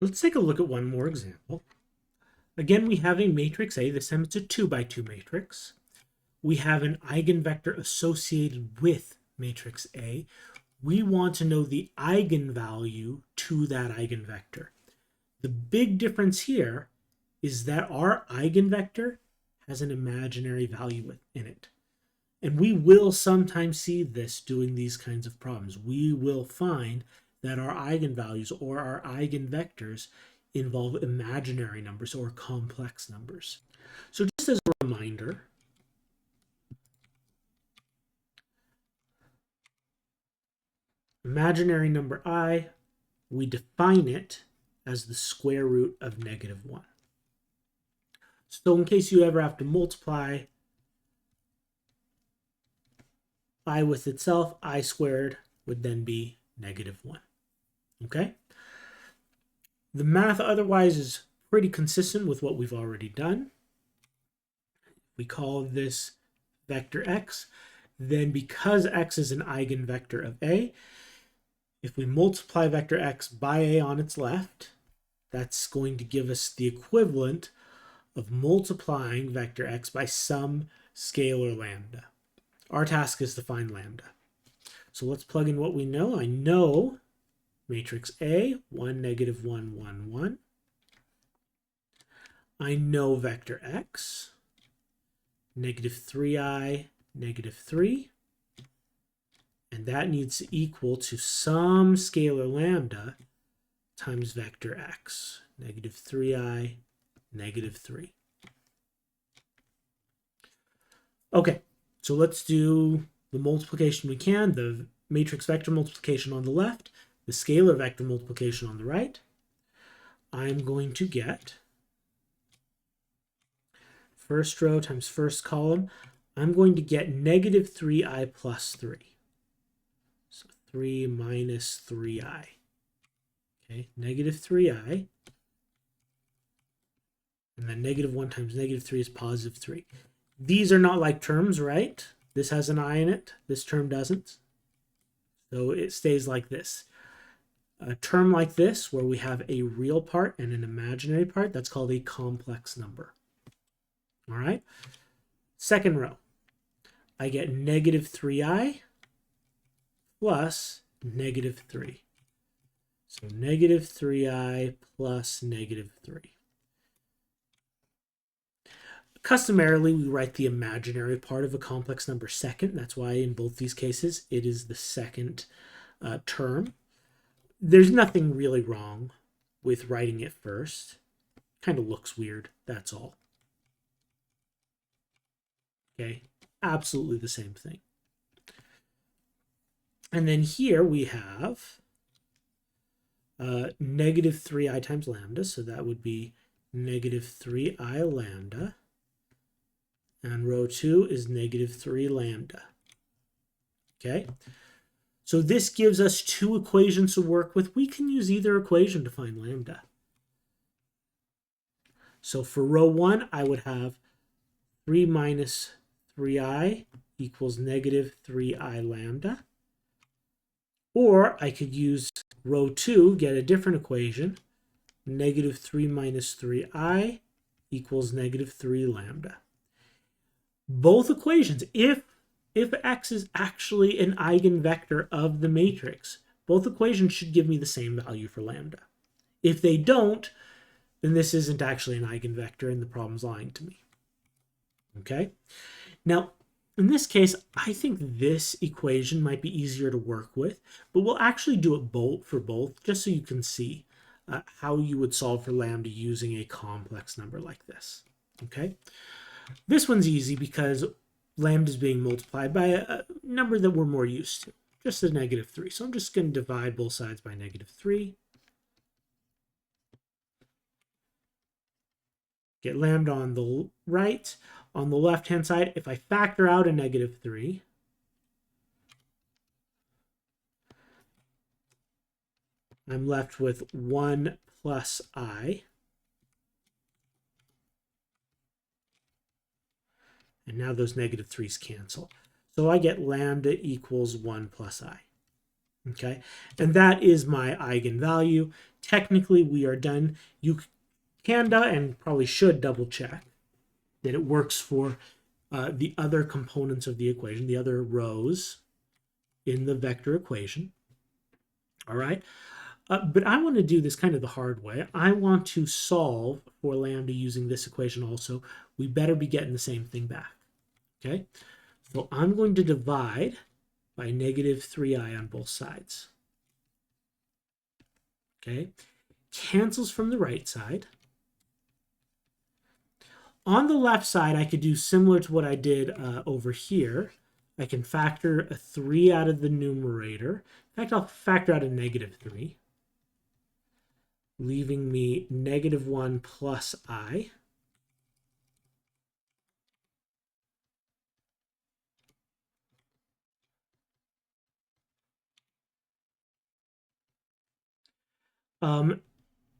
Let's take a look at one more example. Again, we have a matrix A. This time it's a 2 by 2 matrix. We have an eigenvector associated with matrix A. We want to know the eigenvalue to that eigenvector. The big difference here is that our eigenvector has an imaginary value in it. And we will sometimes see this doing these kinds of problems. We will find that our eigenvalues or our eigenvectors involve imaginary numbers or complex numbers. So just as a reminder, imaginary number I, we define it as the square root of -1. So in case you ever have to multiply I with itself, I squared would then be -1. Okay? The math otherwise is pretty consistent with what we've already done. We call this vector x. Then because x is an eigenvector of A, if we multiply vector x by A on its left, that's going to give us the equivalent of multiplying vector x by some scalar lambda. Our task is to find lambda. So let's plug in what we know. I know matrix A, 1, -1, 1, 1. I know vector x, -3i, -3. And that needs to equal to some scalar lambda times vector x, -3i, -3. Okay, so let's do the multiplication we can, the matrix vector multiplication on the left, the scalar vector multiplication on the right. I'm going to get first row times first column. I'm going to get -3i plus 3. So 3 minus 3i. Okay, -3i. And then -1 times -3 is +3. These are not like terms, right? This has an I in it. This term doesn't. So it stays like this. A term like this, where we have a real part and an imaginary part, that's called a complex number. All right. Second row, I get -3i plus -3. So -3i plus -3. Customarily, we write the imaginary part of a complex number second. That's why in both these cases, it is the second term. There's nothing really wrong with writing it first. Kind of looks weird, that's all. Okay, absolutely the same thing. And then here we have -3i times lambda, so that would be -3i lambda. And row 2 is -3 lambda. Okay, so this gives us two equations to work with. We can use either equation to find lambda. So for row 1, I would have 3 minus 3i equals -3i lambda. Or I could use row 2, get a different equation. -3 minus 3i equals -3 lambda. Both equations, if x is actually an eigenvector of the matrix, both equations should give me the same value for lambda. If they don't, then this isn't actually an eigenvector and the problem's lying to me. Okay? Now, in this case, I think this equation might be easier to work with, but we'll actually do it for both, just so you can see how you would solve for lambda using a complex number like this. Okay? This one's easy because lambda is being multiplied by a number that we're more used to, just a -3. So I'm just going to divide both sides by -3. Get lambda on the right. On the left-hand side, if I factor out a -3, I'm left with 1 plus I. And now those -3's cancel. So I get lambda equals 1 plus I. Okay, and that is my eigenvalue. Technically, we are done. You can and probably should double check that it works for the other components of the equation, the other rows in the vector equation. All right, but I want to do this kind of the hard way. I want to solve for lambda using this equation also. We better be getting the same thing back. Okay, so I'm going to divide by negative 3i on both sides. Okay, cancels from the right side. On the left side, I could do similar to what I did over here. I can factor a 3 out of the numerator. In fact, I'll factor out a negative 3, leaving me negative 1 plus I.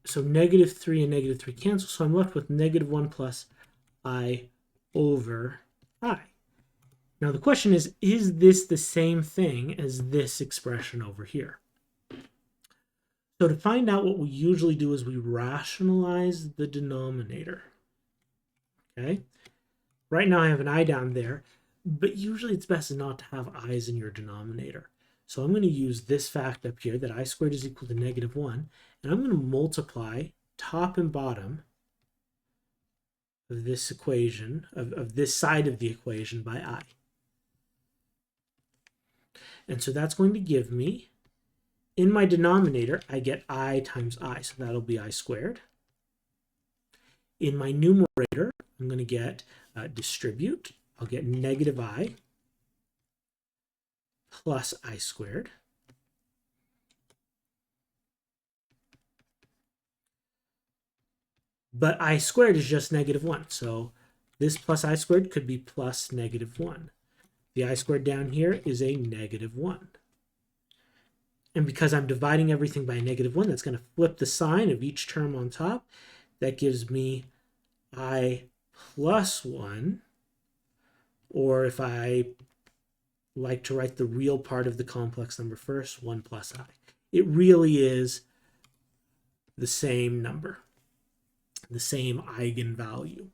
So negative 3 and negative 3 cancel, so I'm left with negative 1 plus I over I. Now the question is this the same thing as this expression over here? So to find out, what we usually do is we rationalize the denominator. Okay? Right now I have an I down there, but usually it's best not to have i's in your denominator. So I'm going to use this fact up here that I squared is equal to negative 1, and I'm going to multiply top and bottom of this equation, of this side of the equation, by I. And so that's going to give me, in my denominator, I get I times I, so that'll be I squared. In my numerator, I'm going to get distribute. I'll get negative I plus I squared. But I squared is just negative 1, so this plus I squared could be plus negative 1. The I squared down here is a negative 1. And because I'm dividing everything by a negative 1, that's going to flip the sign of each term on top. That gives me I plus 1, or if I like to write the real part of the complex number first, 1 plus I. It really is the same number, the same eigenvalue.